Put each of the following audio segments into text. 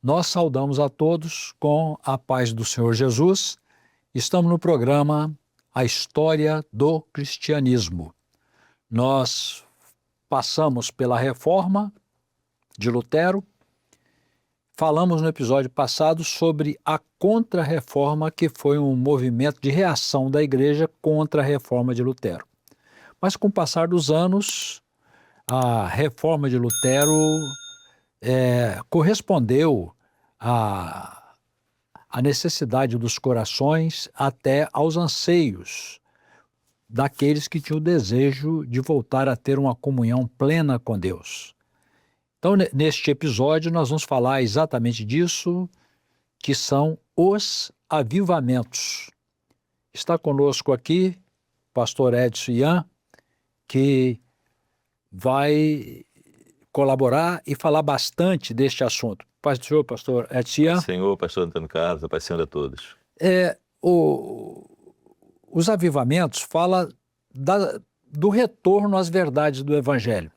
Nós saudamos a todos com a paz do Senhor Jesus. Estamos no programa A História do Cristianismo. Nós passamos pela Reforma de Lutero, falamos no episódio passado sobre a Contra-Reforma, que foi um movimento de reação da Igreja contra a Reforma de Lutero. Mas com o passar dos anos, a Reforma de Lutero correspondeu à necessidade dos corações até aos anseios daqueles que tinham o desejo de voltar a ter uma comunhão plena com Deus. Então, neste episódio, nós vamos falar exatamente disso, que são os avivamentos. Está conosco aqui o pastor Edson Ian, que vai colaborar e falar bastante deste assunto. Paz do Senhor, pastor Edson Ian. Senhor, pastor Antônio Carlos, a paz do Senhor a todos. Os avivamentos falam do retorno às verdades do Evangelho.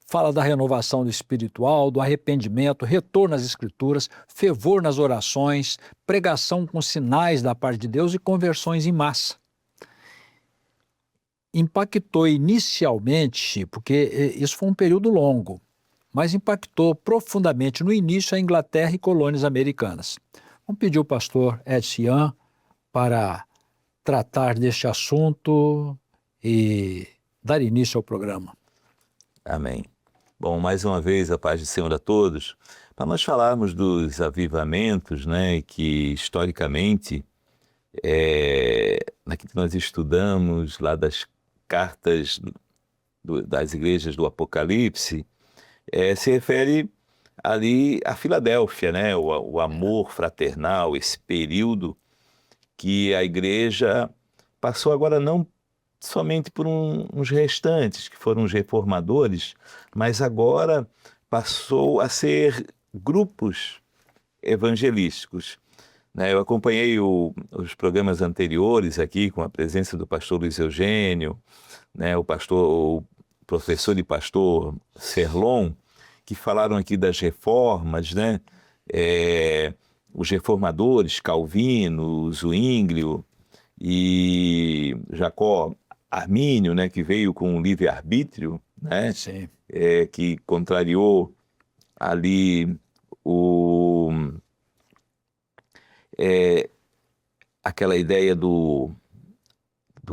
Fala da renovação do espiritual, do arrependimento, retorno às Escrituras, fervor nas orações, pregação com sinais da parte de Deus e conversões em massa. Impactou inicialmente, porque isso foi um período longo, mas impactou profundamente no início a Inglaterra e colônias americanas. Vamos pedir ao pastor Edson Ian para tratar deste assunto e dar início ao programa. Amém. Bom, mais uma vez, a paz do Senhor a todos. Para nós falarmos dos avivamentos, né, que historicamente, naquilo que nós estudamos lá das cartas das igrejas do Apocalipse, se refere ali a Filadélfia, né, o amor fraternal, esse período que a igreja passou agora não somente por uns restantes, que foram os reformadores, mas agora passou a ser grupos evangelísticos. Eu acompanhei os programas anteriores aqui com a presença do pastor Luiz Eugênio, o professor e pastor Serlon, que falaram aqui das reformas, os reformadores, Calvino, Zwinglio e Jacó Armínio, que veio com o livre-arbítrio, Sim. Que contrariou ali aquela ideia do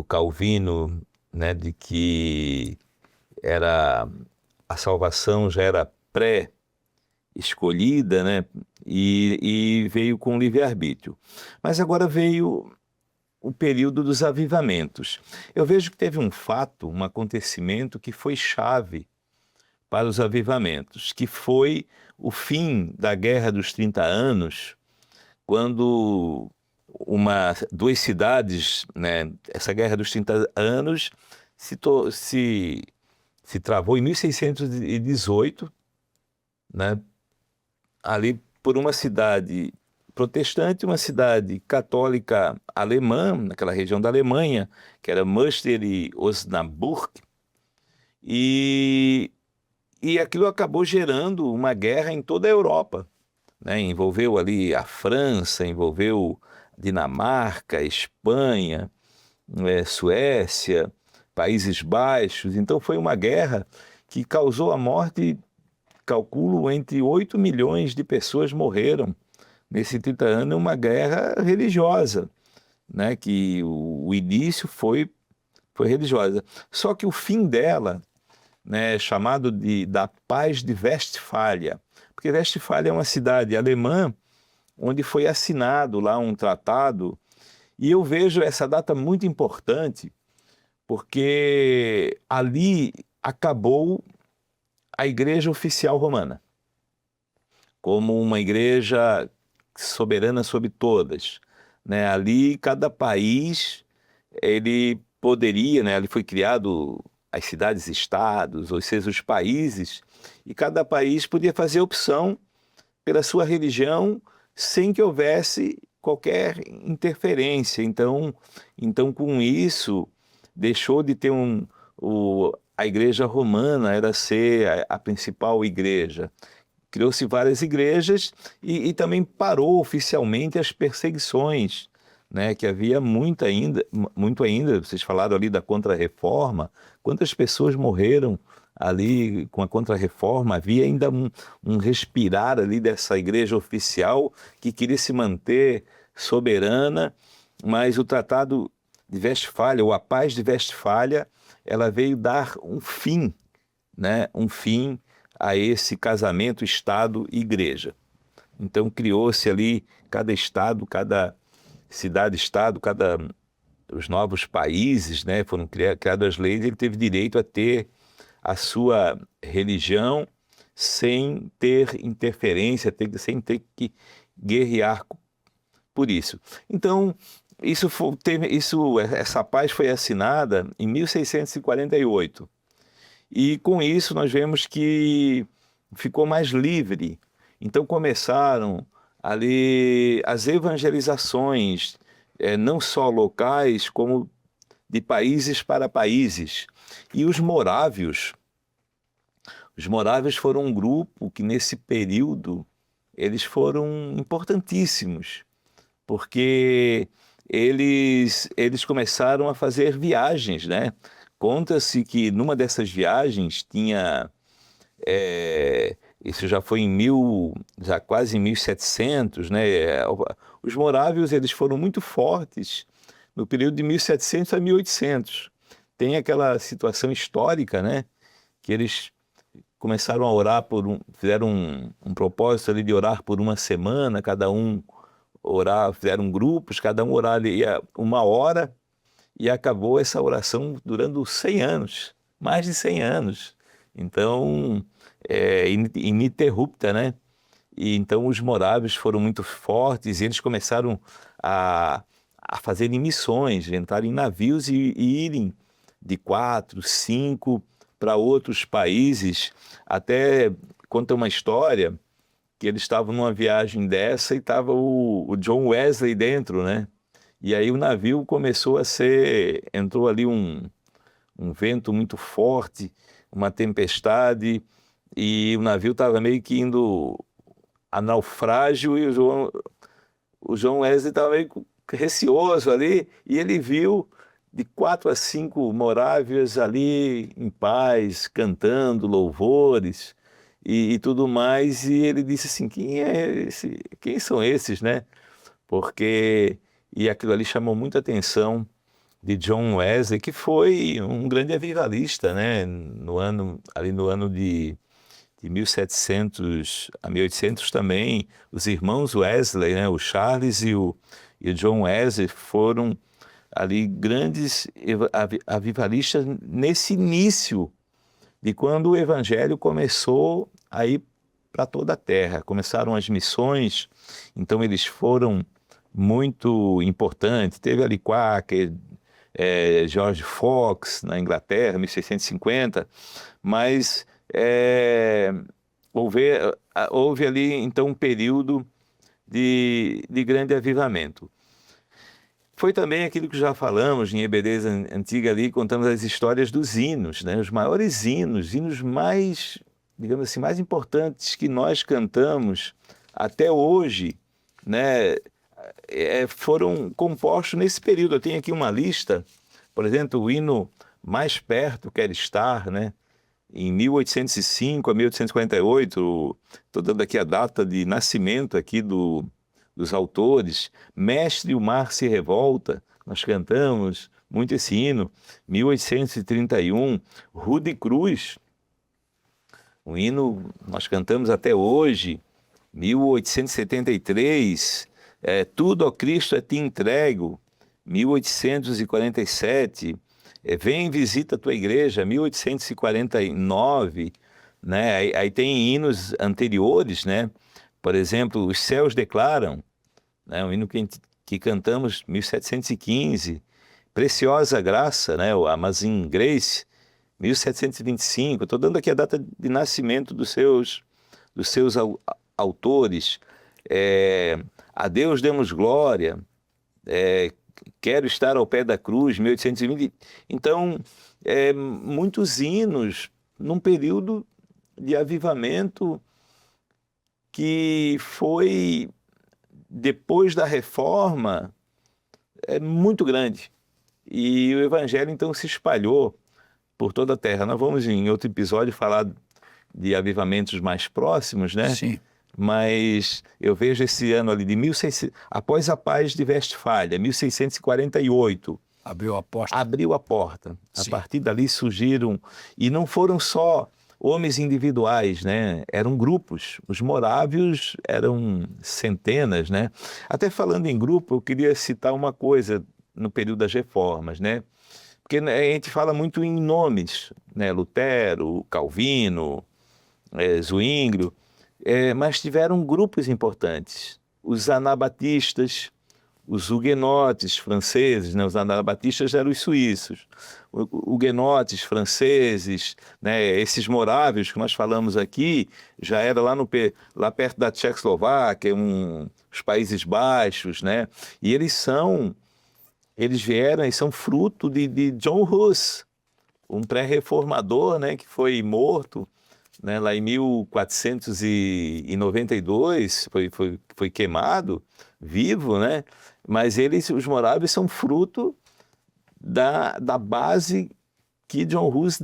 Calvino, de que a salvação já era pré-escolhida, e veio com o livre-arbítrio. Mas agora veio o período dos avivamentos. Eu vejo que teve um acontecimento que foi chave para os avivamentos, que foi o fim da Guerra dos 30 Anos, quando duas cidades, essa Guerra dos 30 Anos se travou em 1618, ali por uma cidade protestante, uma cidade católica alemã, naquela região da Alemanha, que era Münster e Osnabrück, e aquilo acabou gerando uma guerra em toda a Europa, envolveu ali a França, envolveu Dinamarca, Espanha, Suécia, Países Baixos. Então foi uma guerra que causou a morte, calculo, entre 8 milhões de pessoas morreram nesse 30 anos, uma guerra religiosa, que o início foi religiosa. Só que o fim dela, é chamado da Paz de Westfália, porque Westfália é uma cidade alemã onde foi assinado lá um tratado, e eu vejo essa data muito importante, porque ali acabou a Igreja Oficial Romana, como uma igreja soberana sobre todas. Ali, cada país, ele poderia, ali foi criado as cidades-estados, ou seja, os países, e cada país podia fazer opção pela sua religião sem que houvesse qualquer interferência. Então com isso, deixou de ter a igreja romana era ser a principal igreja. criou-se várias igrejas e também parou oficialmente as perseguições, né, que havia muito ainda, vocês falaram ali da Contra-Reforma, quantas pessoas morreram ali com a Contra-Reforma, havia ainda um respirar ali dessa igreja oficial que queria se manter soberana, mas o Tratado de Westfália, ou a Paz de Westfália, ela veio dar um fim, né, um fim a esse casamento Estado-Igreja. Então criou-se ali cada estado, cada cidade-estado, os novos países, né, foram criadas leis, ele teve direito a ter a sua religião sem ter interferência, sem ter que guerrear por isso. Então, essa paz foi assinada em 1648. E com isso nós vemos que ficou mais livre. Então começaram ali as evangelizações, não só locais, como de países para países. E os morávios foram um grupo que nesse período eles foram importantíssimos, porque eles começaram a fazer viagens, né? Conta-se que numa dessas viagens tinha, isso já foi já quase em 1700, né? Os morávios eles foram muito fortes no período de 1700 a 1800. Tem aquela situação histórica, né? Que eles começaram a orar fizeram um propósito ali de orar por uma semana, cada um fizeram grupos, cada um orar ali 1 hora, e acabou essa oração durando 100 anos, mais de 100 anos. Então, ininterrupta, né? E então os morávios foram muito fortes e eles começaram a fazerem missões, entrar em navios e irem de 4, 5 para outros países. Até conta uma história que eles estavam numa viagem dessa e estava o John Wesley dentro, né? E aí o navio entrou ali um vento muito forte, uma tempestade, e o navio estava meio que indo a naufrágio, e o John Wesley estava meio receoso ali, e ele viu de 4 a 5 morávios ali em paz, cantando louvores e tudo mais, e ele disse assim, quem são esses, né? E aquilo ali chamou muita atenção de John Wesley, que foi um grande avivalista, né? No ano de 1700 a 1800 também, os irmãos Wesley, né? O Charles e o John Wesley foram ali grandes avivalistas nesse início de quando o evangelho começou a ir para toda a terra. Começaram as missões, então eles foram muito importantes. Teve ali Quaker, George Fox na Inglaterra, 1650, mas houve ali então um período de grande avivamento. Foi também aquilo que já falamos em Hebreus Antiga ali, contamos as histórias dos hinos, né? Os maiores hinos mais, digamos assim, mais importantes que nós cantamos até hoje, né? Foram compostos nesse período. Eu tenho aqui uma lista, por exemplo, o hino Mais Perto Quero Estar, né? Em 1805 a 1848, estou dando aqui a data de nascimento aqui dos autores. Mestre, o Mar se Revolta, nós cantamos muito esse hino. 1831, Rude Cruz, um hino nós cantamos até hoje. 1873, Tudo ao Cristo é te entrego. 1847, Vem visita a tua igreja. 1849, né? Aí tem hinos anteriores, né? Por exemplo, Os Céus Declaram, né? Um hino que cantamos 1715. Preciosa Graça, né? O Amazing Grace, 1725. Estou dando aqui a data de nascimento dos seus autores. A Deus demos glória, Quero estar ao pé da cruz, 1820. Então, muitos hinos num período de avivamento que foi, depois da reforma, muito grande. E o evangelho, então, se espalhou por toda a terra. Nós vamos, em outro episódio, falar de avivamentos mais próximos, né? Sim. Mas eu vejo esse ano ali, após a Paz de Westfália, 1648, Abriu a porta. abriu a porta. A Sim. partir dali surgiram, e não foram só homens individuais, né? Eram grupos. Os morávios eram centenas, né? Até falando em grupo, eu queria citar uma coisa no período das reformas, né? Porque a gente fala muito em nomes, né? Lutero, Calvino, Zwinglio, mas tiveram grupos importantes. Os anabatistas, os huguenotes franceses, né? Os anabatistas eram os suíços, huguenotes franceses, né? Esses morávios que nós falamos aqui, já era lá perto da Tchecoslováquia, os Países Baixos, né? E eles vieram e são fruto de John Hus, um pré-reformador, né? Que foi morto, né, lá em 1492, foi queimado, vivo, né? Mas os moráveis são fruto da base que John Hus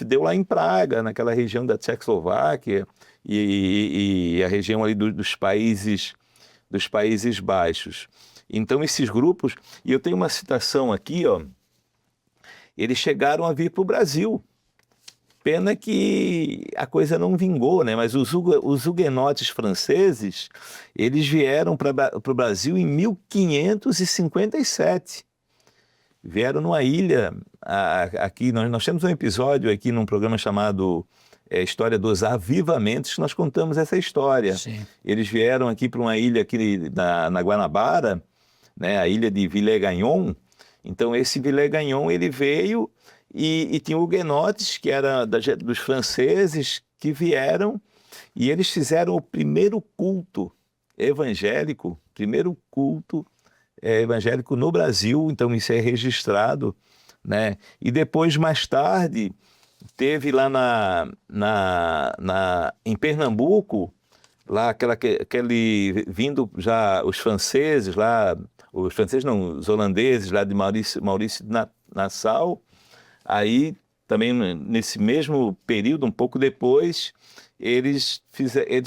deu lá em Praga, naquela região da Tchecoslováquia e a região ali dos Países Baixos. Então esses grupos, e eu tenho uma citação aqui, ó, eles chegaram a vir para o Brasil. Pena que a coisa não vingou, né? Mas os huguenotes franceses, eles vieram para o Brasil em 1557. Vieram numa ilha, aqui, nós temos um episódio aqui num programa chamado História dos Avivamentos, que nós contamos essa história. Sim. Eles vieram aqui para uma ilha aqui na Guanabara, né? A ilha de Villers-Gagnon. Então esse Villers-Gagnon, ele veio... E tinha huguenotes, que era dos franceses, que vieram e eles fizeram o primeiro culto evangélico no Brasil, então isso é registrado, né? E depois, mais tarde, teve lá em Pernambuco, lá vindo já os franceses lá, os holandeses lá de Maurício de Nassau. Aí, também nesse mesmo período, um pouco depois, eles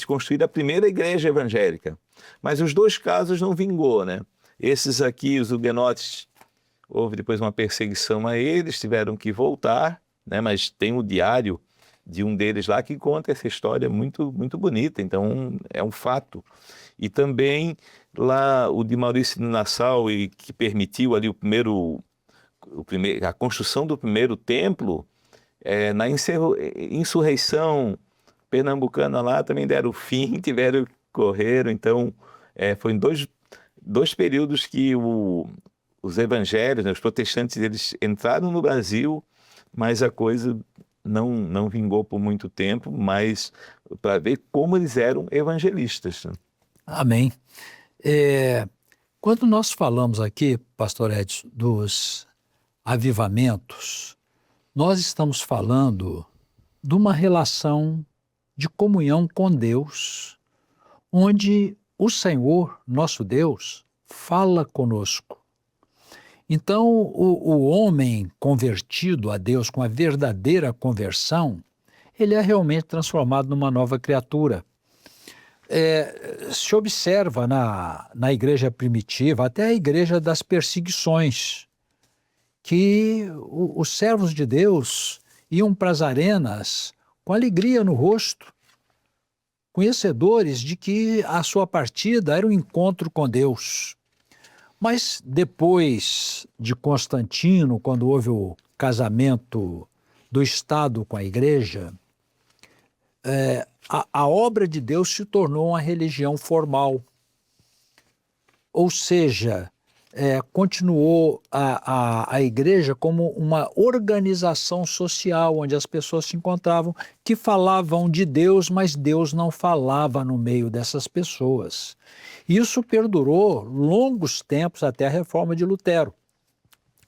construíram a primeira igreja evangélica. Mas os dois casos não vingou, né? Esses aqui, os huguenotes, houve depois uma perseguição a eles, tiveram que voltar, né? Mas tem o diário de um deles lá que conta essa história muito, muito bonita, então é um fato. E também lá o de Maurício de Nassau, e que permitiu ali a construção do primeiro templo, na insurreição pernambucana lá também deram fim, correram. Então, foi em dois períodos que os evangélicos, né, os protestantes, eles entraram no Brasil, mas a coisa não vingou por muito tempo, mas para ver como eles eram evangelistas. Amém. Quando nós falamos aqui, pastor Edson, dos avivamentos, nós estamos falando de uma relação de comunhão com Deus, onde o Senhor, nosso Deus, fala conosco. Então, o homem convertido a Deus com a verdadeira conversão, ele é realmente transformado numa nova criatura. Se observa na igreja primitiva, até a igreja das perseguições, que os servos de Deus iam para as arenas com alegria no rosto, conhecedores de que a sua partida era um encontro com Deus. Mas depois de Constantino, quando houve o casamento do Estado com a igreja, a obra de Deus se tornou uma religião formal. Ou seja, continuou a igreja como uma organização social, onde as pessoas se encontravam, que falavam de Deus, mas Deus não falava no meio dessas pessoas. Isso perdurou longos tempos até a reforma de Lutero.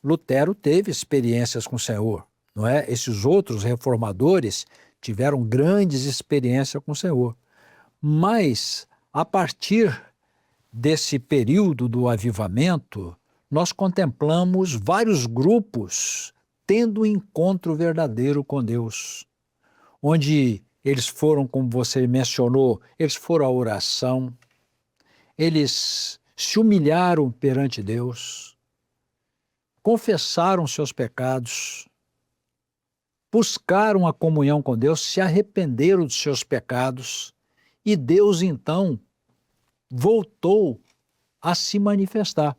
Lutero teve experiências com o Senhor, não é? Esses outros reformadores tiveram grandes experiências com o Senhor. Mas, a partir desse período do avivamento, nós contemplamos vários grupos tendo um encontro verdadeiro com Deus, onde eles foram, como você mencionou, eles foram à oração, eles se humilharam perante Deus, confessaram seus pecados, buscaram a comunhão com Deus, se arrependeram dos seus pecados, e Deus, então, voltou a se manifestar.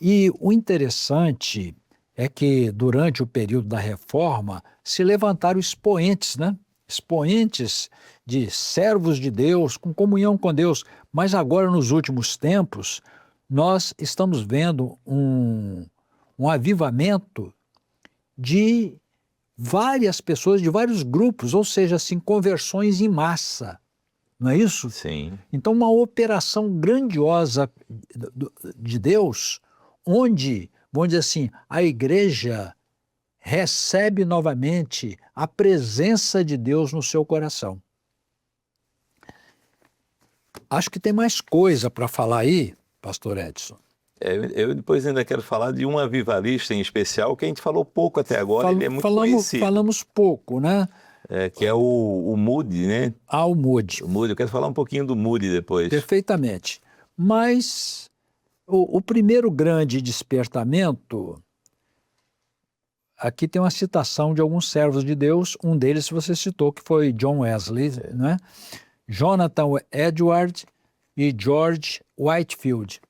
E o interessante é que, durante o período da Reforma, se levantaram expoentes, né? Expoentes de servos de Deus, com comunhão com Deus. Mas agora, nos últimos tempos, nós estamos vendo um avivamento de várias pessoas, de vários grupos, ou seja, assim, conversões em massa. Não é isso? Sim. Então, uma operação grandiosa de Deus, onde, vamos dizer assim, a igreja recebe novamente a presença de Deus no seu coração. Acho que tem mais coisa para falar aí, pastor Edson. Eu depois ainda quero falar de um avivalista em especial, que a gente falou pouco até agora, ele é muito conhecido. Falamos pouco, né? Que é o Moody, né? O Moody. O Moody, eu quero falar um pouquinho do Moody depois. Perfeitamente. Mas o primeiro grande despertamento, aqui tem uma citação de alguns servos de Deus, um deles você citou, que foi John Wesley, né? Jonathan Edwards e George Whitefield.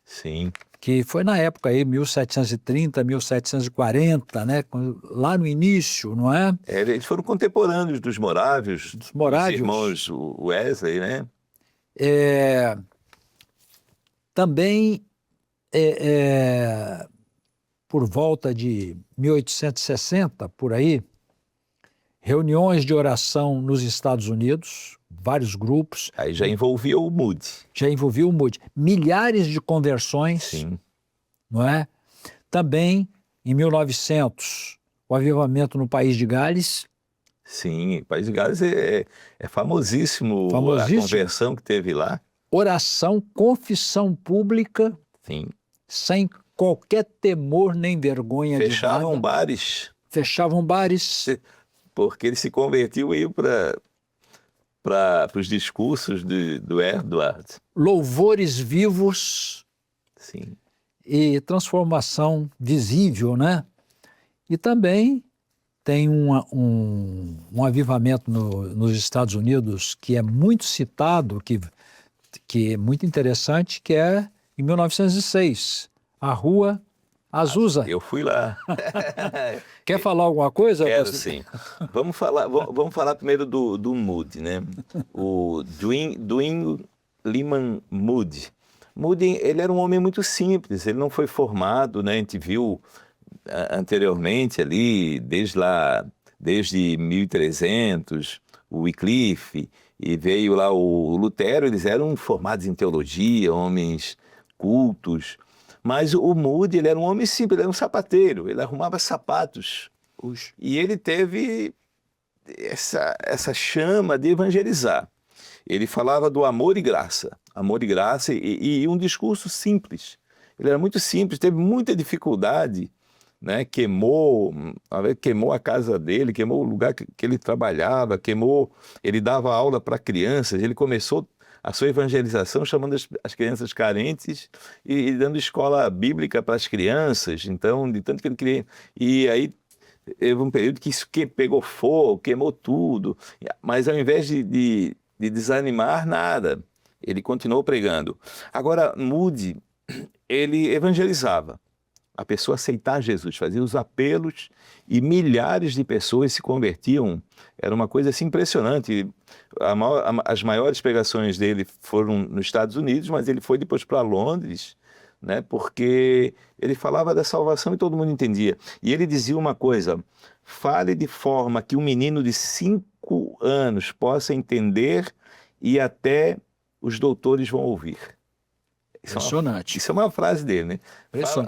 Sim. Que foi na época aí, 1730, 1740, né? Lá no início, não é? Eles foram contemporâneos dos Morávios, dos Morávios. Os irmãos Wesley, né? Também, por volta de 1860, por aí, reuniões de oração nos Estados Unidos, vários grupos. Aí já envolvia o Moody. Já envolvia o Moody. Milhares de conversões. Sim. Não é? Também, em 1900, o avivamento no País de Gales. Sim, o País de Gales é famosíssimo, a conversão que teve lá. Oração, confissão pública. Sim. Sem qualquer temor nem vergonha de nada. Fechavam bares. Fechavam bares. Porque ele se convertiu aí para os discursos do Edward. Louvores vivos. Sim. E transformação visível, né? E também tem um avivamento nos Estados Unidos que é muito citado, que é muito interessante, que é em 1906, a Rua Azusa. Eu fui lá. Quer falar alguma coisa? Quero sim. Vamos falar primeiro do Moody, né? O Dwight Lyman Moody. Moody, ele era um homem muito simples, ele não foi formado, né? A gente viu anteriormente ali, desde 1300, o Wycliffe, e veio lá o Lutero, eles eram formados em teologia, homens cultos, mas o Moody, ele era um homem simples, ele era um sapateiro, ele arrumava sapatos, e ele teve essa chama de evangelizar. Ele falava do amor e graça e um discurso simples. Ele era muito simples, teve muita dificuldade, né? Queimou a casa dele, queimou o lugar que ele trabalhava, ele dava aula para crianças, ele começou a sua evangelização chamando as crianças carentes e dando escola bíblica para as crianças, então, de tanto que ele queria. E aí teve um período que isso pegou fogo, queimou tudo, mas ao invés de desanimar, nada. Ele continuou pregando. Agora, Moody, ele evangelizava. A pessoa aceitar Jesus, fazia os apelos e milhares de pessoas se convertiam. Era uma coisa assim impressionante. As maiores pregações dele foram nos Estados Unidos, mas ele foi depois para Londres, né, porque ele falava da salvação e todo mundo entendia. E ele dizia uma coisa: fale de forma que um menino de 5 anos possa entender e até os doutores vão ouvir. Impressionante. Isso é uma frase dele, né?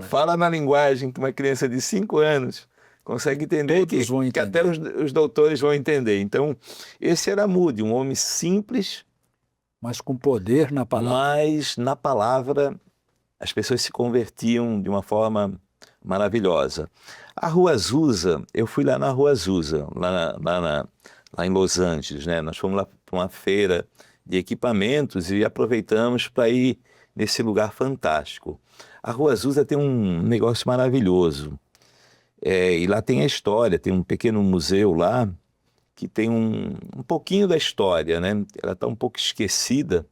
Fala na linguagem que uma criança de 5 anos consegue entender, que até os doutores vão entender. Então, esse era Moody, um homem simples, Mas com poder na palavra. Mas na palavra as pessoas se convertiam de uma forma maravilhosa. A Rua Azusa, eu fui lá na Rua Azusa, lá em Los Angeles, né? Nós fomos lá para uma feira de equipamentos e aproveitamos para ir nesse lugar fantástico. A Rua Azusa tem um negócio maravilhoso. E lá tem a história, tem um pequeno museu lá que tem um pouquinho da história, né? Ela está um pouco esquecida,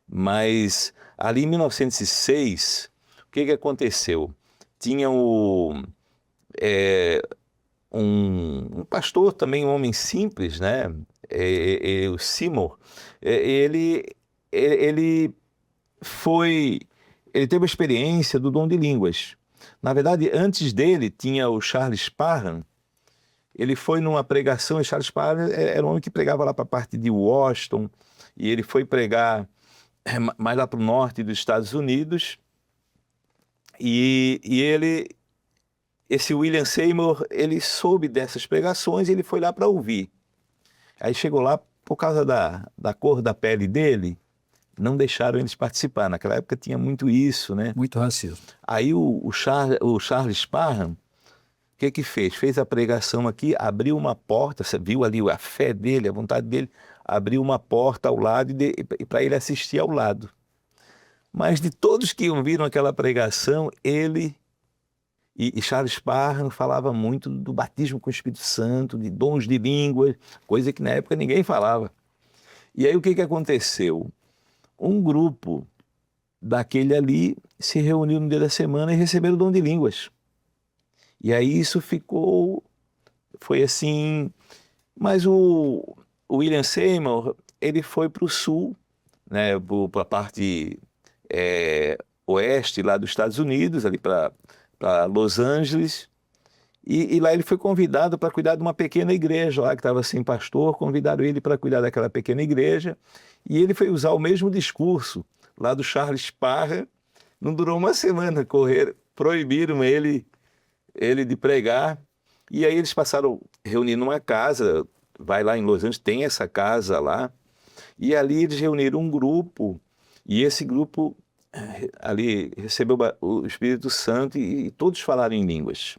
mas ali em 1906, o que aconteceu? Tinha um pastor também, um homem simples, né? O Seymour. Ele teve a experiência do dom de línguas. Na verdade, antes dele tinha o Charles Parham. Ele foi numa pregação, e Charles Parham era um homem que pregava lá para a parte de Washington, e ele foi pregar mais lá para o norte dos Estados Unidos, e esse William Seymour, ele soube dessas pregações e ele foi lá para ouvir. Aí chegou lá, por causa da cor da pele dele, não deixaram eles participar. Naquela época tinha muito isso, né? Muito racismo. Aí o Charles Parham, o que fez? Fez a pregação aqui, abriu uma porta, você viu ali a fé dele, a vontade dele, abriu uma porta ao lado e para ele assistir ao lado. Mas de todos que ouviram aquela pregação, ele e Charles Parham falava muito do batismo com o Espírito Santo, de dons de línguas, coisa que na época ninguém falava. E aí o que aconteceu? Um grupo daquele ali se reuniu no dia da semana e receberam o dom de línguas. E aí isso foi assim. Mas o William Seymour, ele foi para o sul, né, para a parte oeste lá dos Estados Unidos, ali para Los Angeles, e lá ele foi convidado para cuidar de uma pequena igreja lá que estava sem pastor. Convidaram ele para cuidar daquela pequena igreja, e ele foi usar o mesmo discurso lá do Charles Parham. Não durou uma semana, proibiram ele de pregar, e aí eles passaram a reunir numa casa. Vai lá em Los Angeles, tem essa casa lá, e ali eles reuniram um grupo, e esse grupo ali recebeu o Espírito Santo e todos falaram em línguas.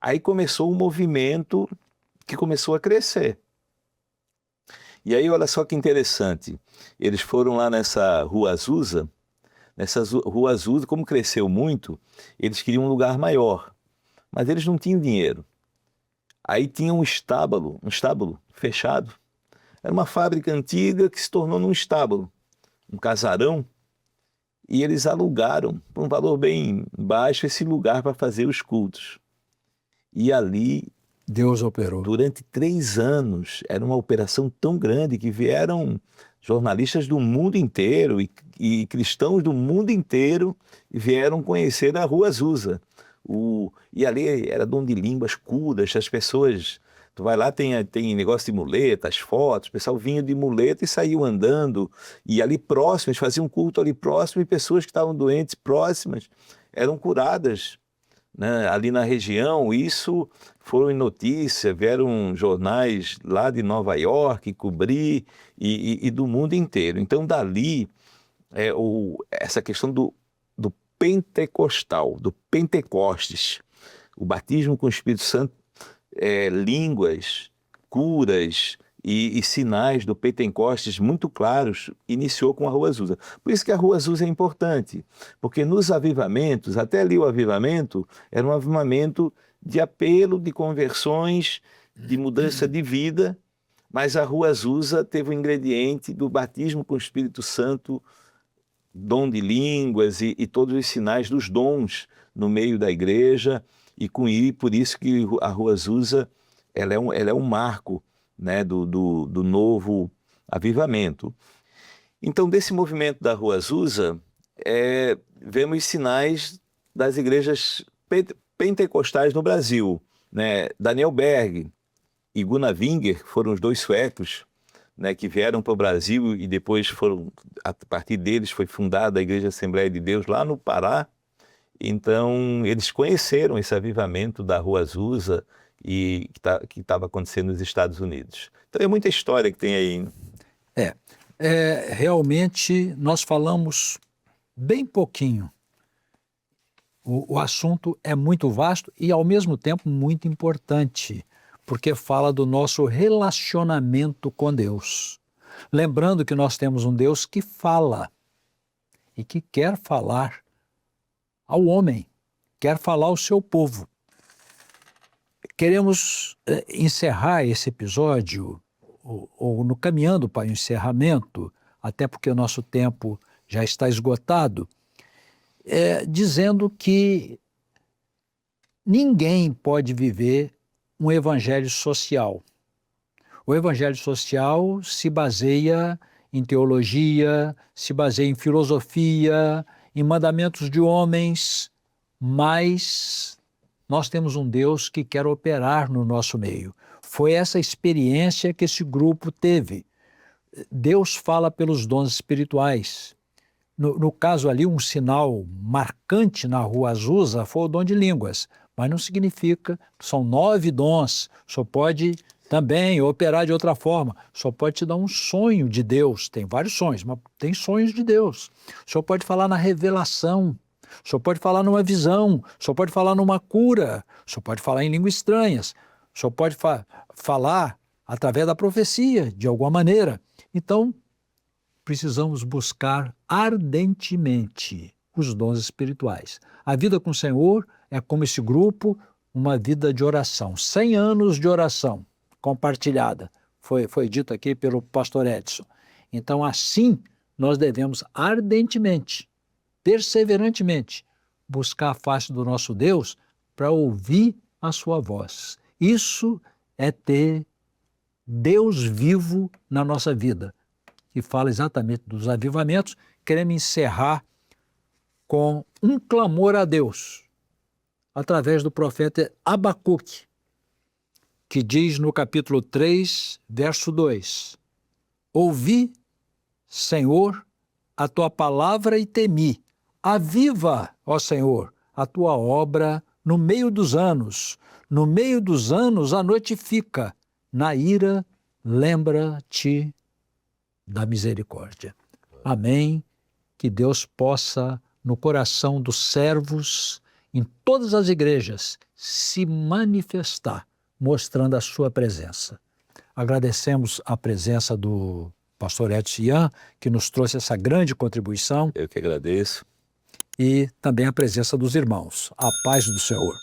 Aí começou um movimento que começou a crescer. E aí olha só que interessante, eles foram lá nessa Rua Azusa, como cresceu muito, eles queriam um lugar maior, mas eles não tinham dinheiro. Aí tinha um estábulo fechado. Era uma fábrica antiga que se tornou num estábulo, um casarão, e eles alugaram por um valor bem baixo esse lugar para fazer os cultos. E ali Deus operou. Durante 3 anos, era uma operação tão grande que vieram jornalistas do mundo inteiro e cristãos do mundo inteiro vieram conhecer a Rua Azusa. E ali era dom de línguas, curas, as pessoas... Tu vai lá, tem negócio de muletas, fotos, o pessoal vinha de muleta e saiu andando. E ali próximo, eles faziam culto ali próximo, e pessoas que estavam doentes próximas eram curadas, né, ali na região. Isso foi notícia, vieram jornais lá de Nova York cobrir, e do mundo inteiro. Então dali, essa questão do pentecostal, do Pentecostes, o batismo com o Espírito Santo, línguas, curas e sinais do Pentecostes muito claros, iniciou com a Rua Azusa. Por isso que a Rua Azusa é importante, porque nos avivamentos, até ali o avivamento, era um avivamento de apelo, de conversões, de mudança de vida, mas a Rua Azusa teve o ingrediente do batismo com o Espírito Santo, dom de línguas e todos os sinais dos dons no meio da igreja, e por isso que a Rua Azusa ela é um marco, né, do novo avivamento. Então, desse movimento da Rua Azusa, vemos sinais das igrejas pentecostais no Brasil, né? Daniel Berg e Gunnar Winger foram os 2 suecos, né, que vieram para o Brasil, e depois a partir deles foi fundada a Igreja Assembleia de Deus lá no Pará. Então, eles conheceram esse avivamento da Rua Azusa e que estava acontecendo nos Estados Unidos. Então, é muita história que tem aí. Realmente nós falamos bem pouquinho. O assunto é muito vasto e, ao mesmo tempo, muito importante, porque fala do nosso relacionamento com Deus. Lembrando que nós temos um Deus que fala e que quer falar ao homem, quer falar ao seu povo. Queremos encerrar esse episódio, ou no caminhando para o encerramento, até porque o nosso tempo já está esgotado, dizendo que ninguém pode viver um evangelho social. O evangelho social se baseia em teologia, se baseia em filosofia, em mandamentos de homens, mas nós temos um Deus que quer operar no nosso meio. Foi essa experiência que esse grupo teve. Deus fala pelos dons espirituais. No caso ali, um sinal marcante na Rua Azusa foi o dom de línguas, mas não significa, são 9 dons, só pode também operar de outra forma, só pode te dar um sonho de Deus, tem vários sonhos, mas tem sonhos de Deus, só pode falar na revelação, só pode falar numa visão, só pode falar numa cura, só pode falar em línguas estranhas, só pode falar através da profecia, de alguma maneira. Então, precisamos buscar ardentemente os dons espirituais. A vida com o Senhor é como esse grupo, uma vida de oração. 100 anos de oração compartilhada, foi dito aqui pelo pastor Edson. Então, assim, nós devemos ardentemente, perseverantemente, buscar a face do nosso Deus para ouvir a sua voz. Isso é ter Deus vivo na nossa vida, que fala exatamente dos avivamentos. Queremos encerrar com um clamor a Deus, através do profeta Abacuque, que diz no capítulo 3, verso 2, ouvi, Senhor, a tua palavra e temi. Aviva, ó Senhor, a tua obra no meio dos anos. No meio dos anos a notifica. Na ira, lembra-te da misericórdia. Amém. Que Deus possa, no coração dos servos, em todas as igrejas, se manifestar, mostrando a sua presença. Agradecemos a presença do pastor Edson Ian, que nos trouxe essa grande contribuição. Eu que agradeço. E também a presença dos irmãos. A paz do Senhor.